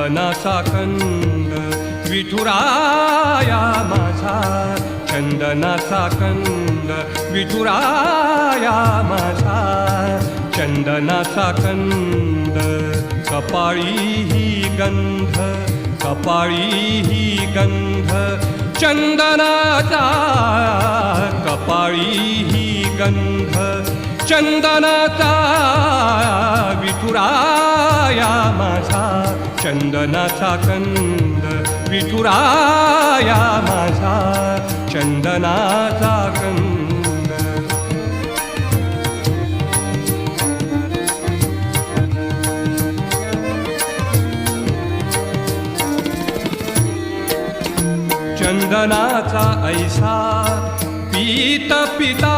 चंदनाचा कंद विठुराया माझा, चंदनाचा कंद विठुराया माझा, चंदनाचा कंद. कपाळी ही गंध, कपाळी ही गंध चंदनाचा, कपाळी ही गंध चंदनाचा विठुराया माझा, चंदनाचा कंद विठुराया माझा, चंदनाचा कंद. चंदनाचा ऐसा पीत पिता